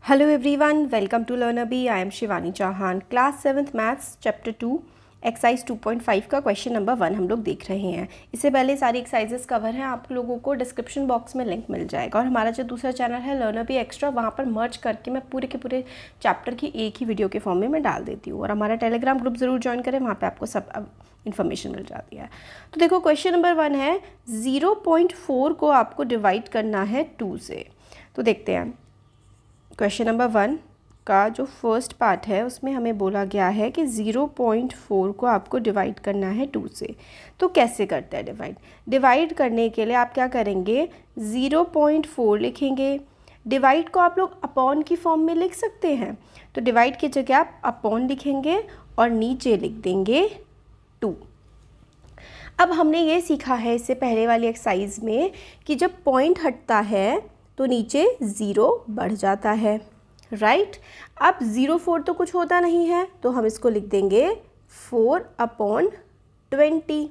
Hello everyone, welcome to learner B. I am Shivani Chauhan. Class 7th maths chapter 2 exercise 2.5 का question number 1 हम लोग देख रहे हैं। इससे पहले सारी एक्सरसाइजेस कवर हैं, आप लोगों को डिस्क्रिप्शन बॉक्स में लिंक मिल जाएगा। और हमारा जो दूसरा चैनल है लर्नर बी एक्स्ट्रा, वहाँ पर मर्ज करके मैं पूरे के पूरे चैप्टर की एक ही वीडियो के फॉर्म में मैं डाल देती हूँ। और हमारा टेलीग्राम ग्रुप ज़रूर ज्वाइन करें, वहाँ पर आपको सब इन्फॉर्मेशन मिल जाती है। तो देखो क्वेश्चन नंबर 1 है 0.4 को आपको डिवाइड करना है 2 से। तो देखते हैं क्वेश्चन नंबर 1 का जो फर्स्ट पार्ट है उसमें हमें बोला गया है कि 0.4 को आपको डिवाइड करना है 2 से। तो कैसे करते हैं डिवाइड करने के लिए आप क्या करेंगे, 0.4 लिखेंगे। डिवाइड को आप लोग अपॉन की फॉर्म में लिख सकते हैं, तो डिवाइड की जगह आप अपॉन लिखेंगे और नीचे लिख देंगे 2। अब हमने ये सीखा है इससे पहले वाली एक्सरसाइज में कि जब पॉइंट हटता है तो नीचे 0 बढ़ जाता है, राइट। अब 0.4 तो कुछ होता नहीं है, तो हम इसको लिख देंगे 4/20,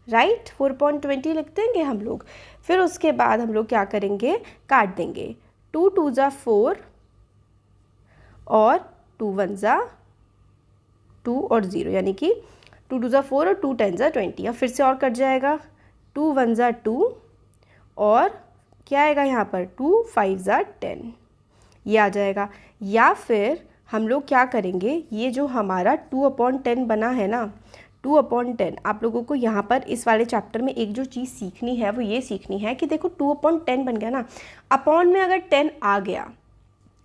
राइट। 4/20 लिख देंगे हम लोग। फिर उसके बाद हम लोग क्या करेंगे, काट देंगे। 2 2 ज़ा 4 और 2 1 ज़ा 2 और 0, यानी कि 2 2 ज़ा 4 और 2 10 ज़ा 20। अब फिर से और कट जाएगा, 2 1 ज़ा 2 और क्या आएगा यहाँ पर 2 5 ज़ा 10, ये आ जाएगा। या फिर हम लोग क्या करेंगे, ये जो हमारा 2/10 बना है ना, 2/10 आप लोगों को यहाँ पर इस वाले चैप्टर में एक जो चीज़ सीखनी है वो ये सीखनी है कि देखो 2/10 बन गया ना, अपॉन में अगर 10 आ गया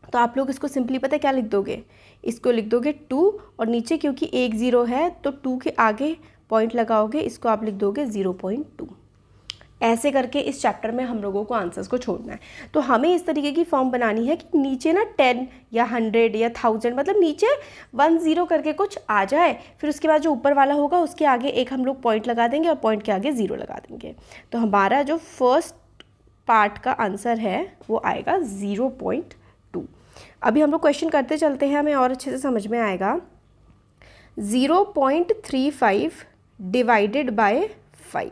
तो आप लोग इसको सिंपली पता है क्या लिख दोगे, इसको लिख दोगे 2 और नीचे क्योंकि एक 0 है तो 2 के आगे पॉइंट लगाओगे, इसको आप लिख दोगे 0.2। ऐसे करके इस चैप्टर में हम लोगों को आंसर्स को छोड़ना है। तो हमें इस तरीके की फॉर्म बनानी है कि नीचे ना 10 या 100 या 1000, मतलब नीचे 10 करके कुछ आ जाए, फिर उसके बाद जो ऊपर वाला होगा उसके आगे एक हम लोग पॉइंट लगा देंगे और पॉइंट के आगे 0 लगा देंगे। तो हमारा जो फर्स्ट पार्ट का आंसर है वो आएगा 0.2। अभी हम लोग क्वेश्चन करते चलते हैं, हमें और अच्छे से समझ में आएगा। 0.35 divided by 5,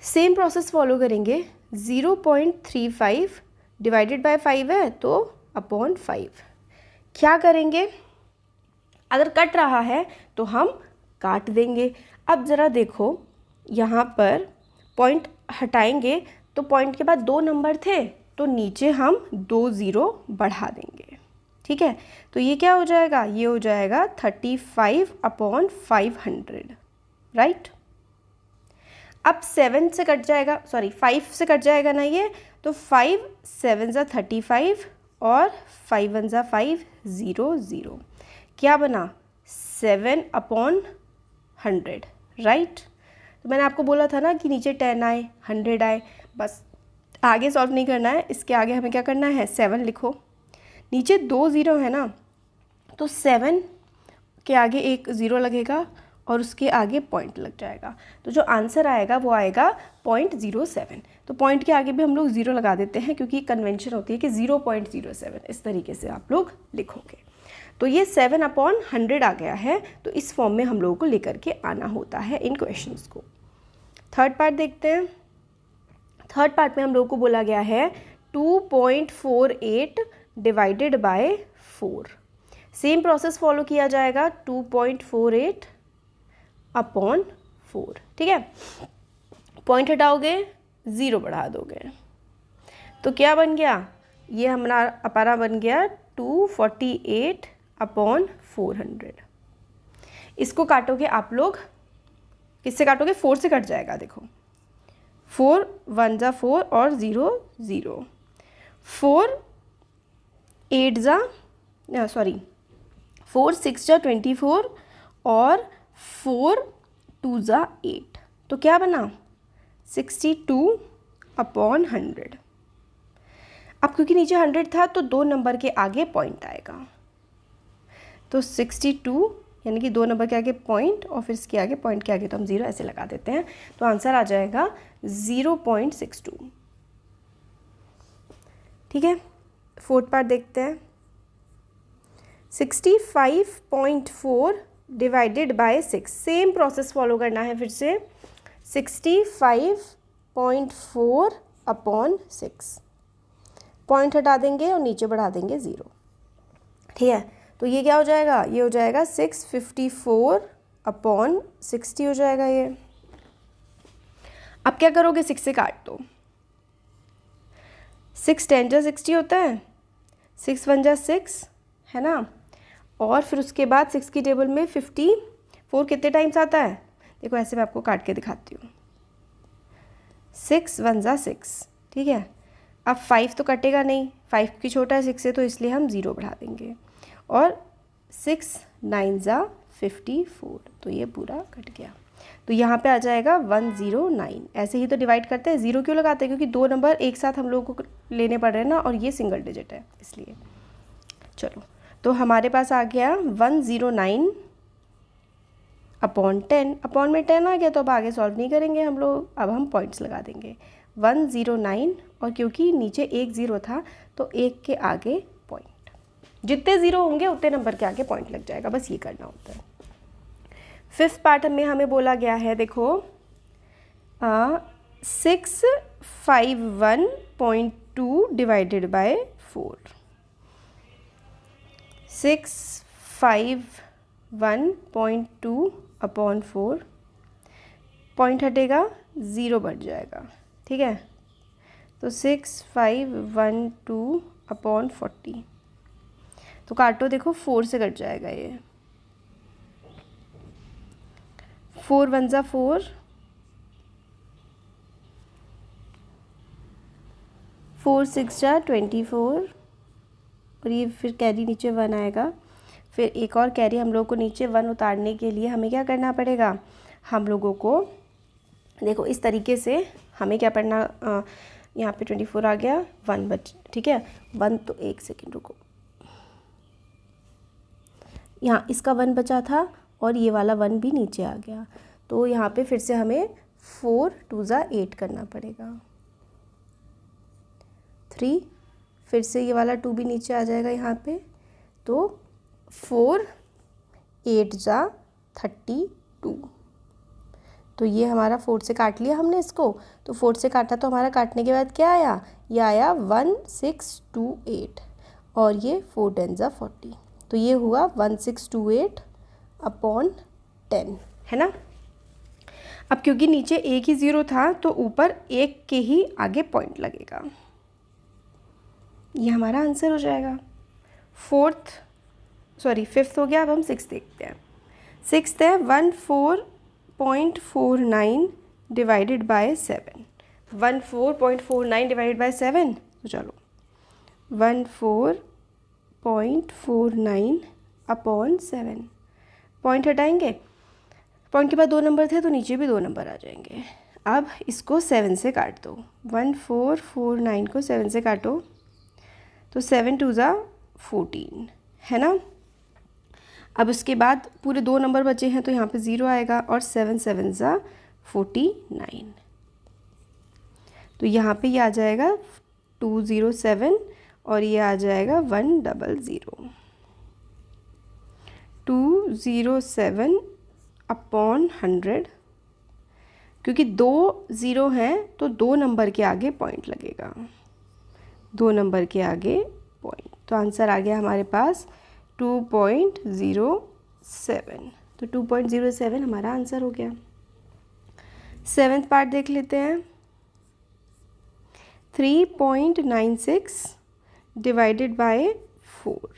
same process follow करेंगे। 0.35 डिवाइडेड बाय 5 है तो अपॉन 5। क्या करेंगे, अगर कट रहा है तो हम काट देंगे। अब ज़रा देखो यहाँ पर पॉइंट हटाएंगे तो पॉइंट के बाद 2 नंबर थे, तो नीचे हम 2 0 बढ़ा देंगे, ठीक है। तो ये क्या हो जाएगा, ये हो जाएगा 35/500, राइट। अब 7 से कट जाएगा, सॉरी 5 से कट जाएगा ना ये, तो 5 7 ज़ा 35 और 5 1 ज़ा 5 0 0, क्या बना 7/100, राइट। तो मैंने आपको बोला था ना कि नीचे 10 आए 100 आए, बस आगे सॉल्व नहीं करना है, इसके आगे हमें क्या करना है 7 लिखो। नीचे 2 0 है ना, तो 7 के आगे एक 0 लगेगा और उसके आगे पॉइंट लग जाएगा, तो जो आंसर आएगा वो आएगा 0.07। तो पॉइंट के आगे भी हम लोग 0 लगा देते हैं क्योंकि कन्वेंशन होती है कि 0.07, इस तरीके से आप लोग लिखोगे। तो ये 7/100 आ गया है, तो इस फॉर्म में हम लोगों को लेकर के आना होता है इन क्वेश्चंस को। थर्ड पार्ट देखते हैं। थर्ड पार्ट में हम लोगों को बोला गया है 2.48 divided by 4। Same process follow किया जाएगा, 2.48 अपॉन 4, ठीक है। पॉइंट हटाओगे 0 बढ़ा दोगे, तो क्या बन गया, ये हमारा बन गया 248/400। इसको काटोगे आप लोग, किससे काटोगे, 4 से कट जाएगा। देखो 4 1 ज़ा 4 और 0 0, 4 8 ज़ा 4 6 ज़ा 24 और 4 2 ज़ा 8, तो क्या बना 62/100। अब क्योंकि नीचे 100 था तो 2 नंबर के आगे पॉइंट आएगा, तो 62 यानी कि 2 नंबर के आगे पॉइंट और फिर इसके आगे पॉइंट के आगे तो हम 0 ऐसे लगा देते हैं, तो आंसर आ जाएगा 0.62, ठीक है। फोर्थ पार्ट देखते हैं। 65.4 divided by 6, same process follow करना है फिर से। 65.4/6, पॉइंट हटा देंगे और नीचे बढ़ा देंगे 0, ठीक है। तो ये क्या हो जाएगा, ये हो जाएगा 654/60 हो जाएगा ये। अब क्या करोगे, 6 से काट दो, 6 10 जा 60 होता है, 6 1 जा 6 है ना, और फिर उसके बाद 6 की टेबल में 54 कितने टाइम्स आता है, देखो ऐसे मैं आपको काट के दिखाती हूँ, 6 1 जा 6, ठीक है। अब 5 तो कटेगा नहीं, 5 की छोटा है 6 से, तो इसलिए हम 0 बढ़ा देंगे, और 6 9 जा 54, तो ये पूरा कट गया। तो यहाँ पे आ जाएगा 109। ऐसे ही तो डिवाइड करते हैं, 0 क्यों लगाते हैं, क्योंकि 2 नंबर एक साथ हम लोगों को लेने पड़ रहे हैं ना, और ये सिंगल डिजिट है इसलिए। चलो, तो हमारे पास आ गया 109/10, अपॉन में 10 आ गया, तो अब आगे सॉल्व नहीं करेंगे हम लोग, अब हम पॉइंट्स लगा देंगे 109, और क्योंकि नीचे एक 0 था तो एक के आगे पॉइंट, जितने 0 होंगे उतने नंबर के आगे पॉइंट लग जाएगा, बस ये करना होता है। 5th पार्ट में हमें बोला गया है, देखो 651.2 डिवाइडेड बाय 4, 651.2 अपॉन 4, पॉइंट हटेगा 0 बढ़ जाएगा, ठीक है। तो 6512 अपॉन 40, तो काटो, देखो 4 से कट जाएगा ये, 4 1 जा 4, 4 6 जा 24, और ये फिर कैरी नीचे 1 आएगा, फिर एक और कैरी हम लोग को नीचे 1 उतारने के लिए हमें क्या करना पड़ेगा, हम लोगों को देखो इस तरीके से हमें क्या पढ़ना, यहाँ पे 24 आ गया, 1 बच, ठीक है, 1, तो एक सेकेंड रुको, यहाँ इसका 1 बचा था और ये वाला 1 भी नीचे आ गया, तो यहाँ पे फिर से हमें 4 2 जा 8 करना पड़ेगा, 3, फिर से ये वाला 2 भी नीचे आ जाएगा यहाँ पे, तो 4 8 जा 32, तो ये हमारा 4 से काट लिया हमने इसको, तो 4 से काटा तो हमारा काटने के बाद क्या आया, ये आया 1628, और ये 4 10 जा 40, तो ये हुआ 1628 अपॉन 10, है ना। अब क्योंकि नीचे एक ही 0 था तो ऊपर एक के ही आगे पॉइंट लगेगा, ये हमारा आंसर हो जाएगा। 5th हो गया, अब हम 6th देखते हैं। 6th है 14.49 डिवाइडेड बाय 7, 14.49 डिवाइडेड बाय 7, तो चलो 14.49 अपॉन 7, पॉइंट हटाएंगे, पॉइंट के बाद 2 नंबर थे तो नीचे भी 2 नंबर आ जाएंगे। अब इसको 7 से काट दो, 1449 को 7 से काटो, तो 7 2 जा 14, है ना। अब उसके बाद पूरे 2 नंबर बचे हैं तो यहाँ पे 0 आएगा, और 7 7 जा 49, तो यहाँ पे ये आ जाएगा 207, और ये आ जाएगा 100, 207 अपॉन 100, क्योंकि 2 0 हैं तो 2 नंबर के आगे पॉइंट लगेगा, 2 नंबर के आगे पॉइंट, तो आंसर आ गया हमारे पास 2.07, तो 2.07 हमारा आंसर हो गया। 7th पार्ट देख लेते हैं। 3.96 डिवाइडेड बाय 4,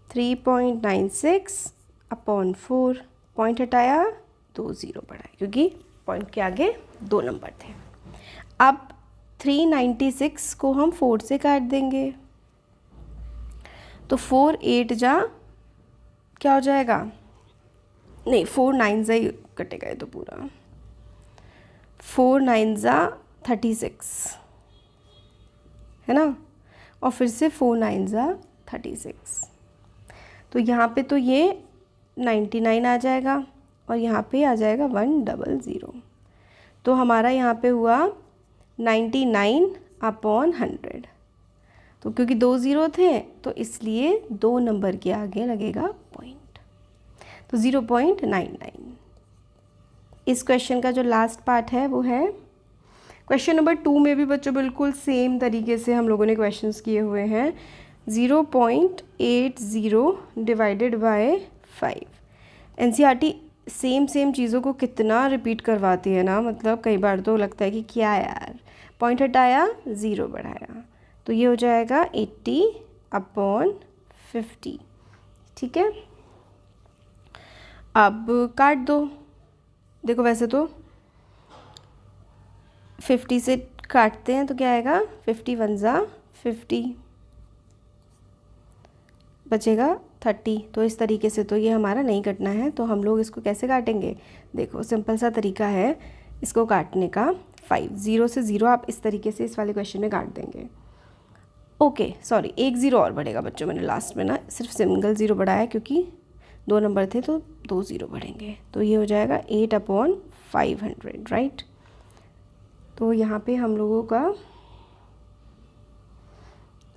3.96 अपॉन 4, पॉइंट हटाया, 2 0 बढ़ाए, क्योंकि पॉइंट के आगे 2 नंबर थे। अब 396 को हम 4 से काट देंगे, तो 4 8 जा क्या हो जाएगा, नहीं 4 9 जा ही कटेगा ये तो पूरा, 4 9 जा 36, है ना, और फिर से 4 9 जा 36, तो यहाँ पे तो ये 99 आ जाएगा, और यहाँ पे आ जाएगा 100, तो हमारा यहाँ पे हुआ 99 अपॉन 100, तो क्योंकि 2 0 थे तो इसलिए 2 नंबर के आगे लगेगा पॉइंट, तो 0.99। इस क्वेश्चन का जो लास्ट पार्ट है वो है क्वेश्चन नंबर 2 में भी बच्चों बिल्कुल सेम तरीके से हम लोगों ने क्वेश्चंस किए हुए हैं। 0.80 डिवाइडेड बाय 5। एनसीईआरटी सेम चीज़ों को कितना रिपीट करवाती है ना, मतलब कई बार तो लगता है कि क्या यार, पॉइंट हटाया 0 बढ़ाया, तो ये हो जाएगा 80/50। ठीक है, अब काट दो। देखो वैसे तो 50 से काटते हैं तो क्या आएगा, 50 × 50 बचेगा 30। तो इस तरीके से तो ये हमारा नहीं कटना है, तो हम लोग इसको कैसे काटेंगे, देखो सिंपल सा तरीका है इसको काटने का। 0 से 0 आप इस तरीके से इस वाले क्वेश्चन में काट देंगे। ओके सॉरी, एक 0 और बढ़ेगा बच्चों, मैंने लास्ट में ना सिर्फ सिंगल 0 बढ़ाया क्योंकि 2 नंबर थे तो 2 0 बढ़ेंगे। तो ये हो जाएगा 8/500, राइट। तो यहाँ पे हम लोगों का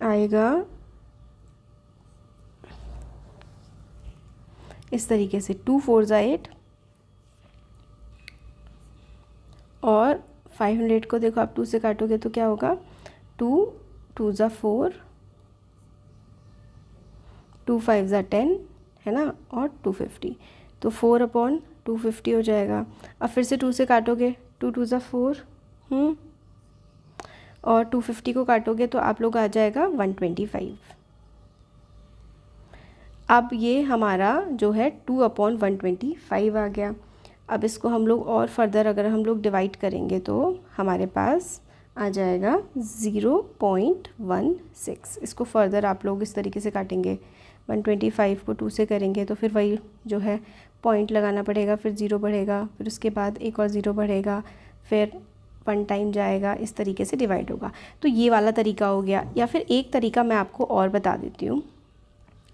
आएगा इस तरीके से 2 4 × 8 और 500 को देखो आप 2 से काटोगे तो क्या होगा, 2 2 × 4, 2 5 × 10 है ना, और 250, तो 4/250 हो जाएगा। अब फिर से 2 से काटोगे, 2 2 × 4 और 250 को काटोगे तो आप लोग आ जाएगा 125। अब ये हमारा जो है 2/125 आ गया। अब इसको हम लोग और फर्दर अगर हम लोग डिवाइड करेंगे तो हमारे पास आ जाएगा 0.16। इसको फर्दर आप लोग इस तरीके से काटेंगे, 125 को 2 से करेंगे तो फिर वही जो है पॉइंट लगाना पड़ेगा, फिर 0 बढ़ेगा, फिर उसके बाद एक और 0 बढ़ेगा, फिर 1 टाइम जाएगा, इस तरीके से डिवाइड होगा। तो ये वाला तरीका हो गया। या फिर एक तरीका मैं आपको और बता देती हूँ,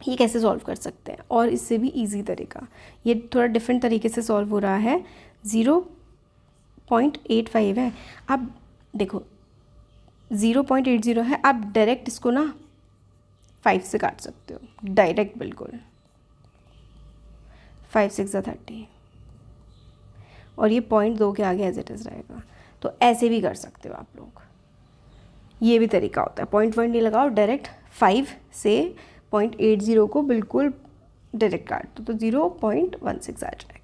ये कैसे सॉल्व कर सकते हैं, और इससे भी इजी तरीका, ये थोड़ा डिफरेंट तरीके से सॉल्व हो रहा है। 0.85 है, आप देखो 0.80 है, आप डायरेक्ट इसको ना 5 से काट सकते हो, डायरेक्ट बिल्कुल। 5 6 × 30 और ये 0.2 के आगे एज इट इज़ रहेगा। तो ऐसे भी कर सकते हो आप लोग, ये भी तरीका होता है। 0.1 नहीं लगाओ, डायरेक्ट 5 से 0.80 को बिल्कुल डायरेक्ट काट दो तो 0.16 आ जाएगा।